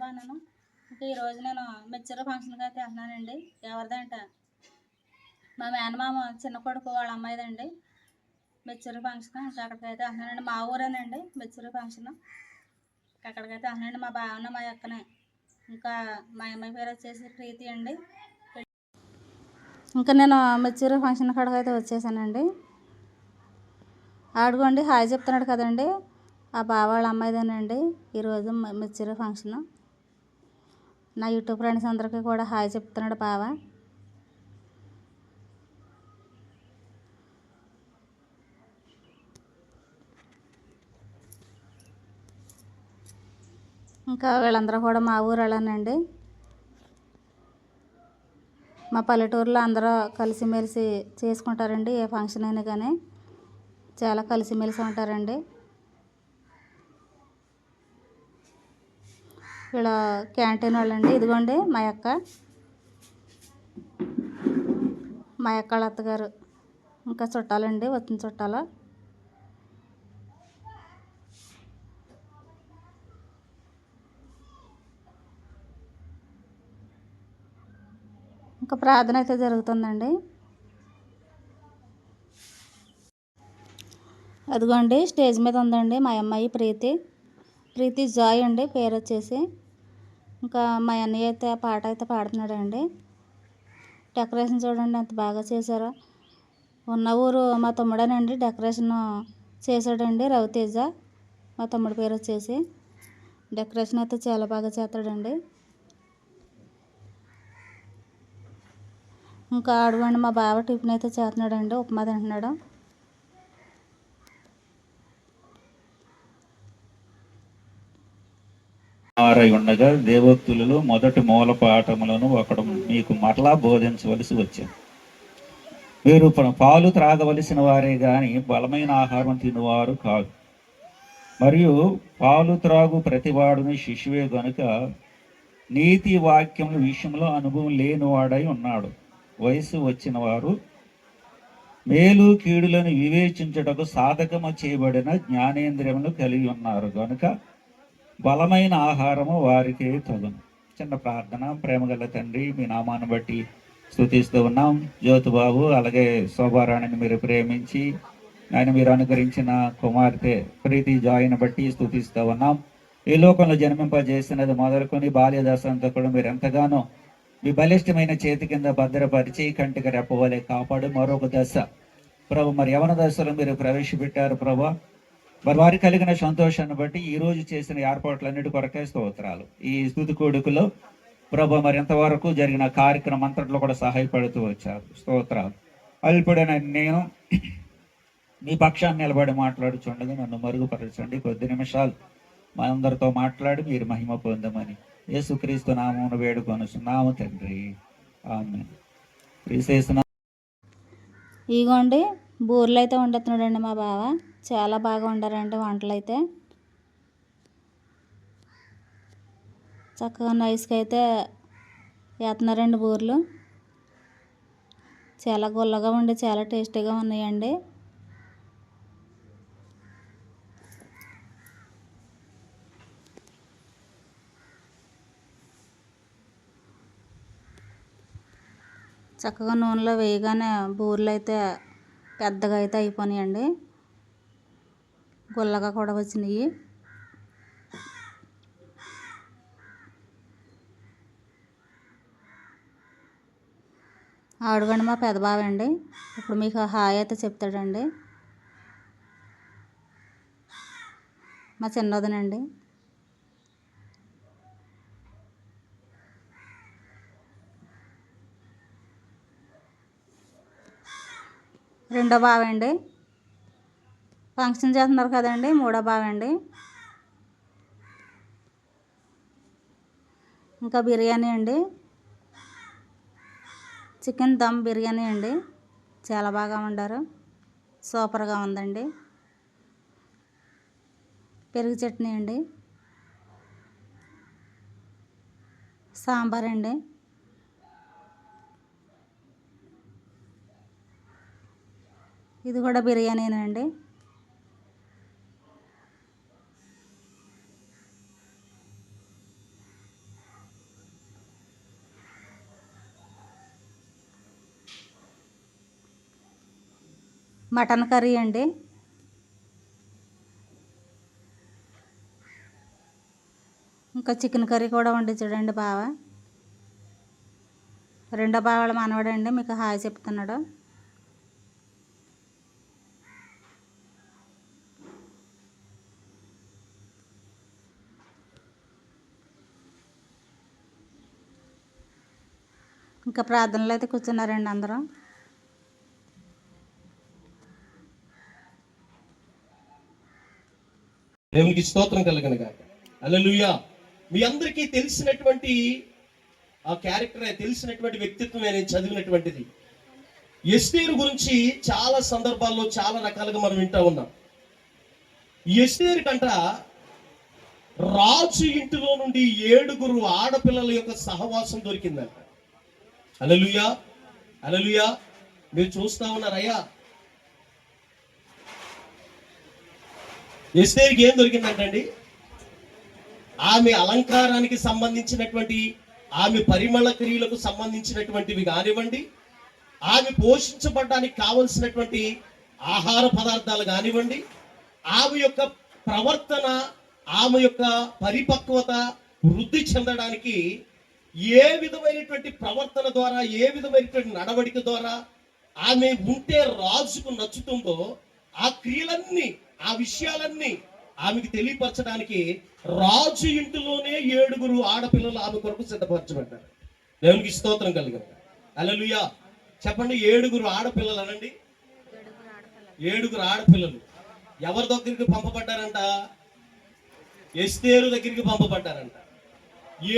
నేను ఇంకా ఈరోజు నేను మెచ్చర ఫంక్షన్కి అయితే వెళ్తున్నానండి. ఎవరిదంటే మా మేనమామ చిన్న కొడుకు వాళ్ళ అమ్మాయిదండి మెచ్చర ఫంక్షన్. ఇంకా అక్కడికైతే వెళ్తున్నానండి. మా ఊరేనండి మెచ్చర ఫంక్షన్. అక్కడికైతే వెళ్తున్నానండి. మా బావన్న మా అక్కనే. ఇంకా మా అమ్మాయి పేరు వచ్చేసి ప్రీతి అండి. ఇంకా నేను మెచ్చర ఫంక్షన్ కాడికైతే వచ్చేసానండి. ఆడుకోండి హాయ్ చెప్తున్నాడు కదండి, ఆ బావ వాళ్ళ అమ్మాయిదేనండి ఈరోజు మెచ్చర ఫంక్షన్. నా యూట్యూబ్ ఫ్రెండ్స్ అందరికీ కూడా హాయ్ చెప్తున్నాడు బావ. ఇంకా వీళ్ళందరూ కూడా మా ఊరు వెళ్ళానండి. మా పల్లెటూరులో అందరూ కలిసిమెలిసి చేసుకుంటారండి. ఏ ఫంక్షన్ అయినా కానీ చాలా కలిసిమెలిసి ఉంటారండి. వీళ్ళ క్యాంటీన్ వాళ్ళండి. ఇదిగోండి మా అక్క వాళ్ళ అత్తగారు. ఇంకా చుట్టాలండి, వచ్చిన చుట్టాలు. ఇంకా ప్రార్థన అయితే జరుగుతుందండి. అదిగోండి స్టేజ్ మీద ఉందండి మా అమ్మాయి ప్రీతి జాయ్ అండి పేరు వచ్చేసి. ఇంకా మా అన్నయ్య అయితే పాట అయితే పాడుతున్నాడండి. డెకరేషన్ చూడండి ఎంత బాగా చేశారో. ఉన్న ఊరు మా తమ్ముడేనండి డెకరేషన్ చేశాడండి, రవితేజ మా తమ్ముడి పేరు వచ్చేసి. డెకరేషన్ అయితే చాలా బాగా చేస్తాడండి. ఇంకా ఆడవండి మా బావ టిఫిన్ అయితే చేస్తున్నాడండి, ఉప్మా తింటున్నాడు. ఉండగా దేవోక్తులలో మొదటి మూల పాఠములను ఒకడు మీకు మరలా బోధించవలసి వచ్చింది. మీరు పాలు త్రాగవలసిన వారే గాని బలమైన ఆహారం తినేవారు కాదు. మరియు పాలు త్రాగు ప్రతివాడుని శిశువే గనుక నీతి వాక్యముల విషయంలో అనుభవం లేనివాడై ఉన్నాడు. వయసు వచ్చిన వారు మేలు కీడులను వివేచించుటకు సాధకము చేయబడిన జ్ఞానేంద్రియములు కలిగి ఉన్నారు గనుక బలమైన ఆహారము వారికి తగును. చిన్న ప్రార్థన. ప్రేమగల తండ్రి, మీ నామాన్ని బట్టి స్తుతిస్తూ ఉన్నాం. జ్యోతిబాబు అలాగే శోభారాణిని మీరు ప్రేమించి ఆయన మీరు అనుగ్రహించిన కుమార్తె ప్రీతి జాయిని బట్టి స్తుతిస్తూ ఉన్నాం. ఈ లోకంలో జన్మింపజేసినది మొదలుకొని బాల్య దశ అంతా కూడా మీరు ఎంతగానో మీ బలిష్టమైన చేతి కింద భద్రపరిచి కంటికి రెప్పవలే కాపాడు. మరొక దశ ప్రభు మరి యవన దశలో మీరు ప్రవేశపెట్టారు ప్రభా. మరి వారికి కలిగిన సంతోషాన్ని బట్టి ఈ రోజు చేసిన ఏర్పాట్లన్నిటి కొరకే స్తోత్రాలు. ఈ స్తుతి కోడుకులో ప్రభు మరి ఎంతవరకు జరిగిన కార్యక్రమం అంతట్లో కూడా సహాయపడుతూ వచ్చారు. స్తోత్రాలు. అల్పుడైన నేను మీ పక్షాన్ని నిలబడి మాట్లాడుచుండగా నన్ను మరుగుపరచండి. కొద్ది నిమిషాలు మనందరితో మాట్లాడి మీరు మహిమ పొందమని యేసుక్రీస్తు నామమున వేడుకొనుచున్నాము తండ్రి, ఆమేన్. ఇగోండి బూరెలు అయితే వండుతున్నాడండి మా బావ. చాలా బాగా వండారండి వంటలు అయితే. చక్కగా నైస్గా అయితే వేస్తున్నారండి బూరెలు. చాలా గుల్లగా ఉండి చాలా టేస్టీగా ఉన్నాయండి. చక్కగా నూనెలో వేయగానే బూరెలు అయితే పెద్దగా అయితే అయిపోయినాయండి, గుల్లగా కూడా వచ్చినాయి. ఆడుగండి మా పెద్ద బావ అండి. ఇప్పుడు మీకు హాయ్ అయితే చెప్తాడండి. మా చిన్నదనండి. రెండో బావ అండి. ఫంక్షన్ చేస్తున్నారు కదండి, మూడో బావ అండి. ఇంకా బిర్యానీ అండి, చికెన్ దమ్ బిర్యానీ అండి. చాలా బాగా వండారు, సూపర్గా ఉందండి. పెరుగు చట్నీ అండి, సాంబార్ అండి. ఇది కూడా బిర్యానీనండి. మటన్ కర్రీ అండి. ఇంకా చికెన్ కర్రీ కూడా వండించాడండి బావ. రెండో బావ వాళ్ళ మనవడండి, మీకు హాయ్ చెప్తున్నాడు. ఇంకా ప్రార్థనలు అయితే కూర్చున్నారండి అందరూ. దేవునికి స్తోత్రం కలుగును గాక. హల్లెలూయా. మీ అందరికీ తెలిసినటువంటి ఆ క్యారెక్టర్, తెలిసినటువంటి వ్యక్తిత్వం నేను చదివినటువంటిది. ఎస్తేరు గురించి చాలా సందర్భాల్లో చాలా రకాలుగా మనం వింటా ఉన్నాం. ఎస్తేరు కంట రాజు ఇంటిలో నుండి 7 ఆడపిల్లల యొక్క సహవాసం దొరికిందంట. హల్లెలూయా, హల్లెలూయా. మీరు చూస్తా ఉన్నారయ్యా, ఎస్తేరుకి ఏం దొరికిందంటండి? ఆమె అలంకారానికి సంబంధించినటువంటి, ఆమె పరిమళ క్రియలకు సంబంధించినటువంటివి కానివ్వండి, ఆమె పోషించబడడానికి కావలసినటువంటి ఆహార పదార్థాలు కానివ్వండి, ఆమె యొక్క ప్రవర్తన, ఆమె యొక్క పరిపక్వత వృద్ధి చెందడానికి ఏ విధమైనటువంటి ప్రవర్తన ద్వారా, ఏ విధమైనటువంటి నడవడిక ద్వారా ఆమె ఉంటే రాజుకు నచ్చుతుందో ఆ క్రియలన్నీ, ఆ విషయాలన్నీ ఆమెకు తెలియపరచడానికి రాజు ఇంటిలోనే 7 ఆడపిల్లలు ఆమె కొరకు సిద్ధపరచబడ్డారు. దేవునికి స్తోత్రం కలుగును. హల్లెలూయా. చెప్పండి, 7 ఆడపిల్లలు అనండి. 7 ఆడపిల్లలు ఎవరి దగ్గరికి పంపబడ్డారంట? ఎస్తేరు దగ్గరికి పంపబడ్డారంట.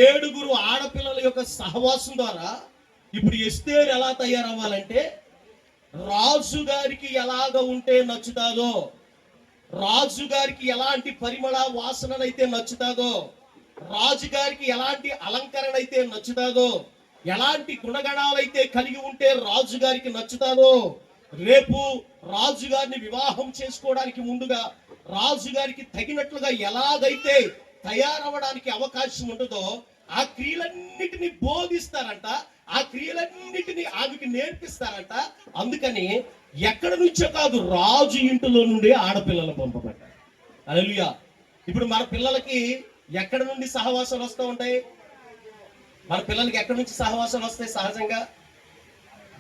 7 ఆడపిల్లల యొక్క సహవాసం ద్వారా ఇప్పుడు ఎస్తేరు ఎలా తయారవ్వాలంటే, రాజు గారికి ఎలాగ ఉంటే నచ్చుతాదో, రాజు గారికి ఎలాంటి పరిమళ వాసనలైతే నచ్చుతాదో, రాజుగారికి ఎలాంటి అలంకరణ అయితే నచ్చుతాదో, ఎలాంటి గుణగణాలైతే కలిగి ఉంటే రాజుగారికి నచ్చుతాదో, రేపు రాజుగారిని వివాహం చేసుకోవడానికి ముందుగా రాజుగారికి తగినట్లుగా ఎలాగైతే తయారవడానికి అవకాశం ఉంటుందో ఆ క్రియలన్నిటిని బోధిస్తారంట, ఆ క్రియలన్నిటిని ఆమెకి నేర్పిస్తారంట. అందుకని ఎక్కడి నుంచో కాదు, రాజు ఇంటిలో నుండి ఆడపిల్లలు పంపబడ్డారు. హల్లెలూయా. ఇప్పుడు మన పిల్లలకి ఎక్కడి నుండి సహవాసాలు వస్తూ ఉంటాయి? మన పిల్లలకి ఎక్కడి నుంచి సహవాసాలు వస్తాయి? సహజంగా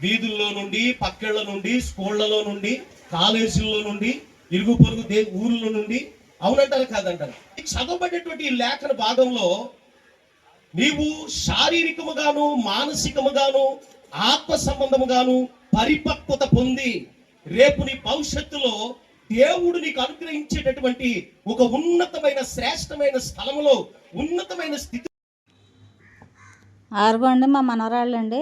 వీధుల్లో నుండి, పక్కేళ్ల నుండి, స్కూళ్లలో నుండి, కాలేజీల్లో నుండి, ఇరుగు పొరుగు ఊర్ల నుండి. అవునంటారు కాదంటారు? చదవబడేటువంటి ఈ లేఖన భాగంలో నీవు శారీరకముగాను, మానసికముగాను, ఆత్మ సంబంధముగాను పరిపక్వత పొంది రేపు నీ భవిష్యత్తులో దేవుడు నీకు అనుగ్రహించేటటువంటి ఒక ఉన్నతమైన, శ్రేష్టమైన స్థలంలో, ఉన్నతమైన స్థితి. ఆరుగోండి మా మనవరాళ్ళండి.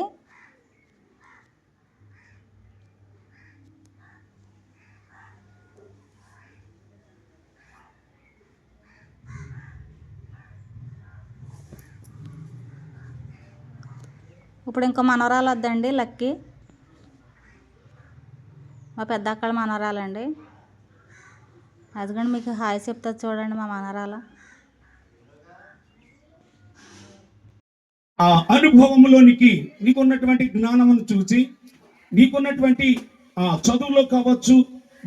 ఇప్పుడు ఇంకో మనవరాలు వద్దండి, లక్కీ. మా పెద్ద అక్కల మనవరాలండి. అదిగోండి మీకు హాయ్ చెప్తుంది చూడండి మా మనవరాలు. ఆ అనుభవంలోనికి నీకున్నటువంటి జ్ఞానమును చూసి, నీకున్నటువంటి చదువులో కావచ్చు,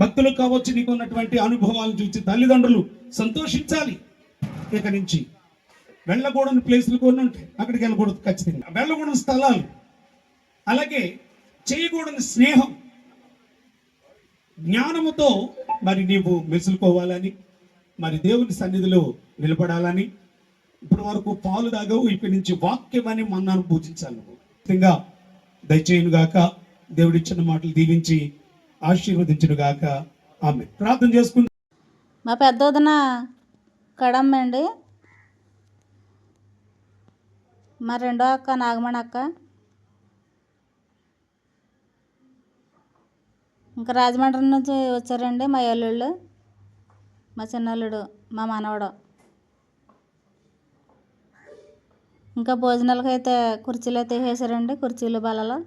భక్తులు కావచ్చు, నీకున్నటువంటి అనుభవాలను చూసి తల్లిదండ్రులు సంతోషించాలి. ఇక నుంచి వెళ్ళకూడని ప్లేసులు కొన్ని ఉంటాయి, అక్కడికి వెళ్ళకూడదు. ఖచ్చితంగా వెళ్ళకూడని స్థలాలు, అలాగే చేయకూడని స్నేహం, జ్ఞానముతో మరి నీవు మెసులుకోవాలని, మరి దేవుని సన్నిధిలో నిలబడాలని. ఇప్పటి వరకు పాలు తాగవు, ఇక్కడి నుంచి వాక్యం అని మన్నాను పూజించాలి. నువ్వు దయచేయును గాక. దేవుడిచ్చిన మాటలు దీవించి ఆశీర్వదించును గాక. ఆమె ప్రార్థన చేసుకుంది. మా పెద్ద వదిన కడమ్మ అండి. మా రెండో అక్క నాగమణి అక్క. ఇంకా రాజమండ్రి నుంచి వచ్చారండి మా అల్లుళ్ళు, మా చిన్నల్లుడు, మా మనవడు. ఇంకా భోజనాలకు అయితే కుర్చీలు అయితే వేసారండి, కుర్చీలు బలలో.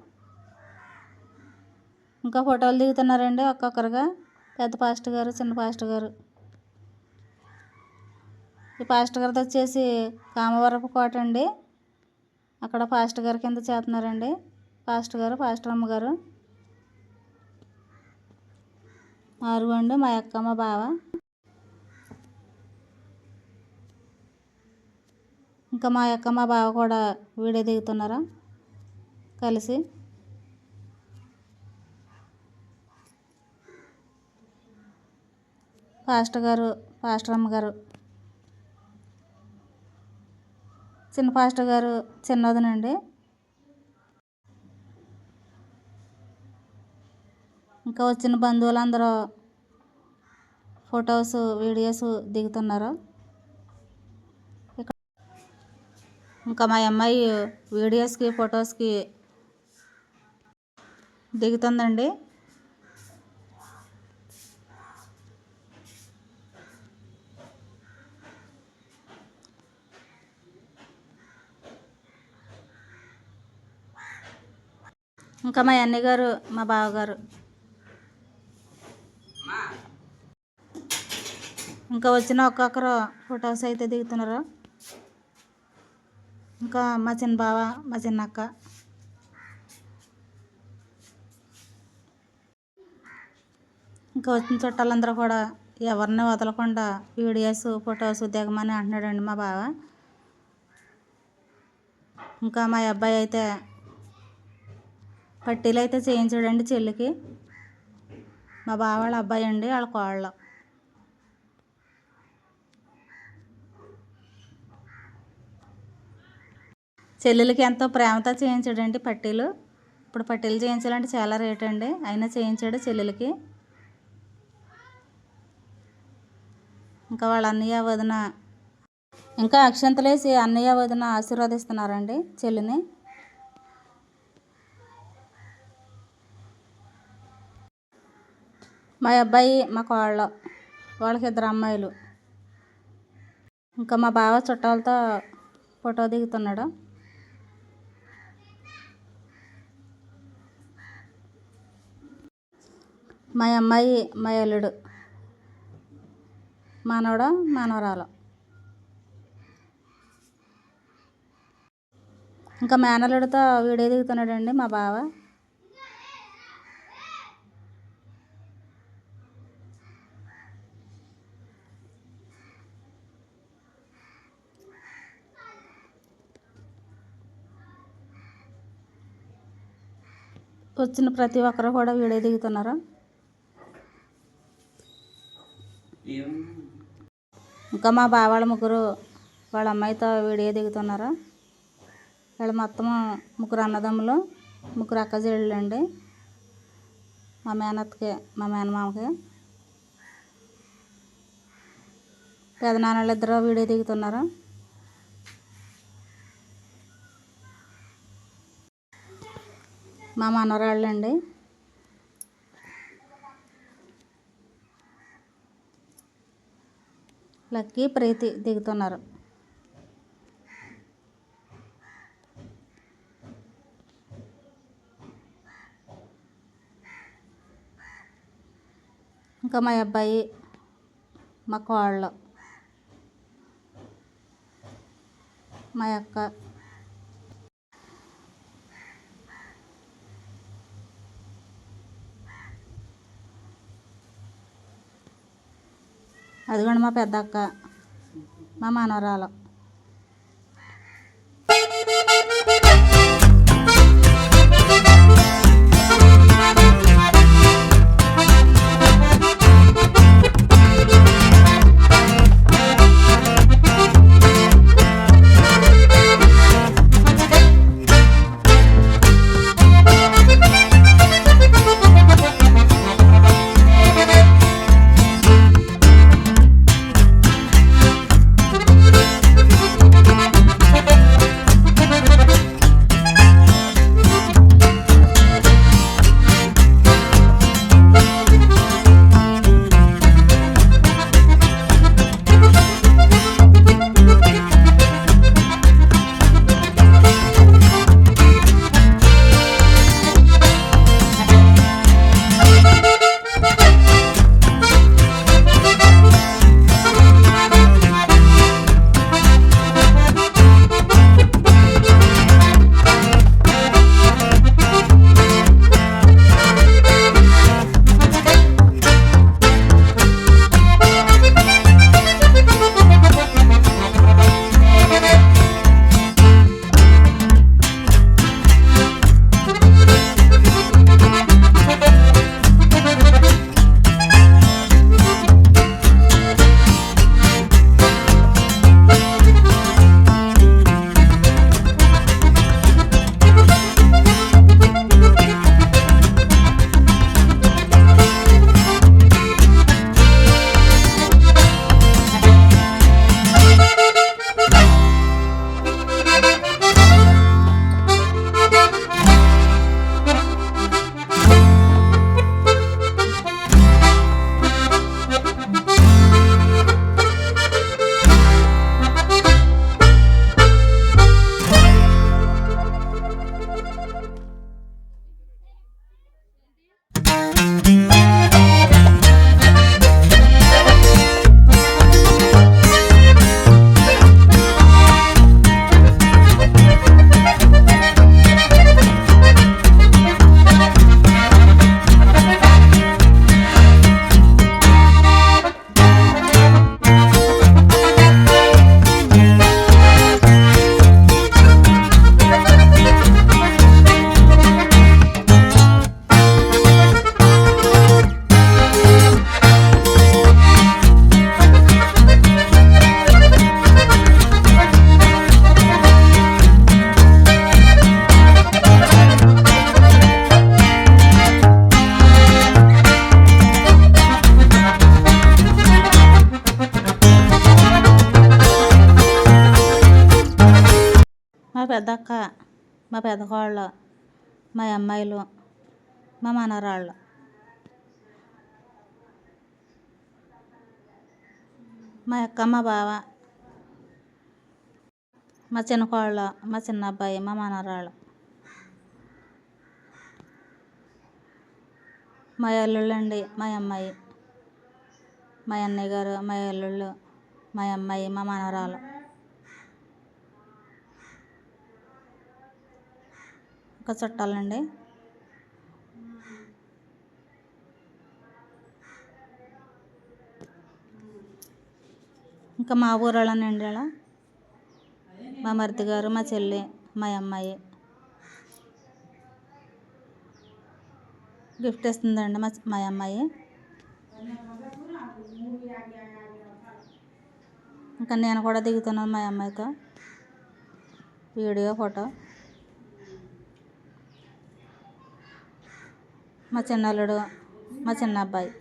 ఇంకా ఫోటోలు దిగుతున్నారండి ఒక్కొక్కరుగా, పెద్ద పాస్టర్ గారు, చిన్న పాస్టర్ గారు. ఈ పాస్టర్ గారితో వచ్చేసి కామవరపు కోట అండి, అక్కడ పాస్టర్ గారి కింద చేస్తున్నారండి. పాస్టర్ గారు, పాస్టర్ అమ్మగారు. ఆరుగోండి మా అక్క మా బావ. ఇంకా మా అక్క మా బావ కూడా వీడియో దిగుతున్నారా కలిసి. పాస్టర్ అమ్మగారు, చిన్న పాస్టర్ గారు చిన్నదనండి. ఇంకా వచ్చిన బంధువులందరూ ఫొటోస్ వీడియోస్ దిగుతున్నారు. ఇంకా మా అమ్మాయి వీడియోస్కి ఫొటోస్కి దిగుతుందండి. ఇంకా మా అన్నయ్య గారు మా బావగారు ఇంకా వచ్చిన ఒక్కొక్కరు ఫొటోస్ అయితే దిగుతున్నారు. ఇంకా మా చిన్న బావ మా చిన్నక్క. ఇంకా వచ్చిన చుట్టాలందరూ కూడా ఎవరిని వదలకుండా వీడియోస్ ఫొటోస్ దిగమని అంటున్నాడండి మా బావ. ఇంకా మా అబ్బాయి అయితే పట్టీలు అయితే చేయించాడండి చెల్లికి. మా బావ వాళ్ళ అబ్బాయి అండి, వాళ్ళ కోళ్ళ. చెల్లెలకి ఎంతో ప్రేమతో చేయించాడండి పట్టీలు. ఇప్పుడు పట్టీలు చేయించాలంటే చాలా రేట్ అండి, అయినా చేయించాడు చెల్లెలకి. ఇంకా వాళ్ళ అన్నయ్య వదిన ఇంకా అక్షంతలేసి అన్నయ్య వదిన ఆశీర్వదిస్తున్నారండి చెల్లిని. మా అబ్బాయి మా కోళ్ళ, వాళ్ళకి 2 అమ్మాయిలు. ఇంకా మా బావ చుట్టాలతో ఫోటో దిగుతున్నాడు. మా అమ్మాయి మా అల్లుడు, మనవడు మనవరాలు. ఇంకా మేనల్లుడితో వీడియో దిగుతున్నాడండి మా బావ. వచ్చిన ప్రతి ఒక్కరు కూడా వీడియో దిగుతున్నారు. ఇంకా మా బావ వాళ్ళ ముగ్గురు వాళ్ళ అమ్మాయితో వీడియో దిగుతున్నారు. వాళ్ళు మొత్తం 3 అన్నదమ్ములు, 3 అక్క చెల్లెళ్ళు అండి. మా మేనత్తకి మా మేనమామకి. పెదనాన్నలు 2 వీడియో దిగుతున్నారు. మా మనవరాళ్ళు అండి. లక్కీ ప్రీతి దిగుతున్నారు. ఇంకా మా అబ్బాయి మా కోళ్ళు, మా అక్క. అదిగోండి మా పెద్ద అక్క, మా మనవరాలు. పెద్దక్క, మా పెద్ద కోళ్ళు, మా అమ్మాయిలు, మా మనవరాళ్ళు, మా అక్క, మా బావ, మా చిన్న కోళ్ళు, మా చిన్న అబ్బాయి, మా మనవరాళ్ళు, మా అల్లుళ్ళు అండి, మా అమ్మాయి, మా అన్నయ్య గారు, మా అల్లుళ్ళు, మా అమ్మాయి, మా మనవరాలు, ఇంకా చుట్టాలండి. ఇంకా మా ఊరోళ్ళనండి అలా మా మరిది గారు, మా చెల్లి, మా అమ్మాయి గిఫ్ట్ ఇస్తుందండి మా అమ్మాయి. ఇంకా నేను కూడా దిగుతున్నాను మా అమ్మాయితో వీడియో, ఫోటో. మా చిన్నల్లుడు, మా చిన్న అబ్బాయి.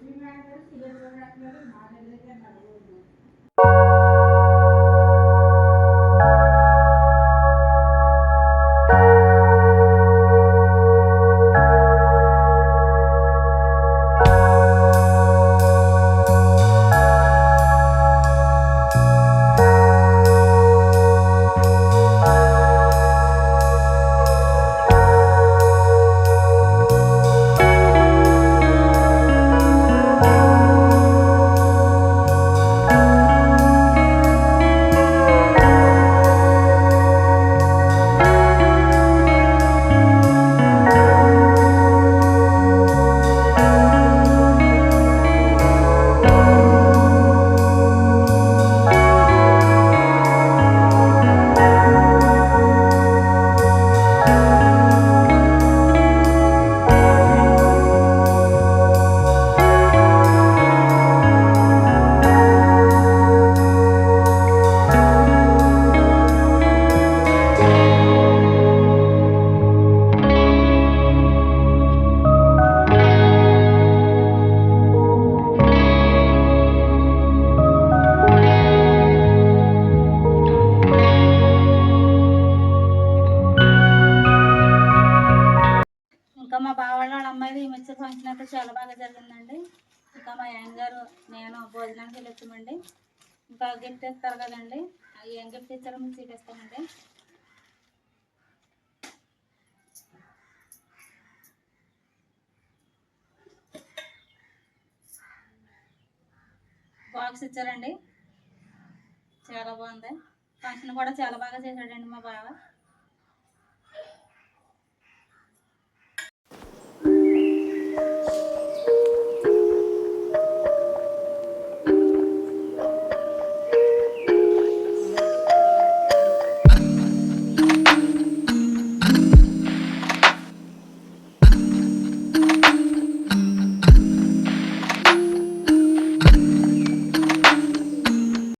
ఇంకా మా బావ వాళ్ళ అమ్మాయిది ఈ మధ్య ఫంక్షన్ అయితే చాలా బాగా జరిగిందండి. ఇంకా మా ఆయన గారు నేను భోజనానికి వెళ్ళొచ్చామండి. ఇంకా గిఫ్ట్ ఇస్తారు కదండి, ఏం గిఫ్ట్ ఇచ్చారో మీకు చూపిస్తామండి. బాక్స్ ఇచ్చారండి, చాలా బాగుంది. ఫంక్షన్ కూడా చాలా బాగా చేశాడండి మా బావ.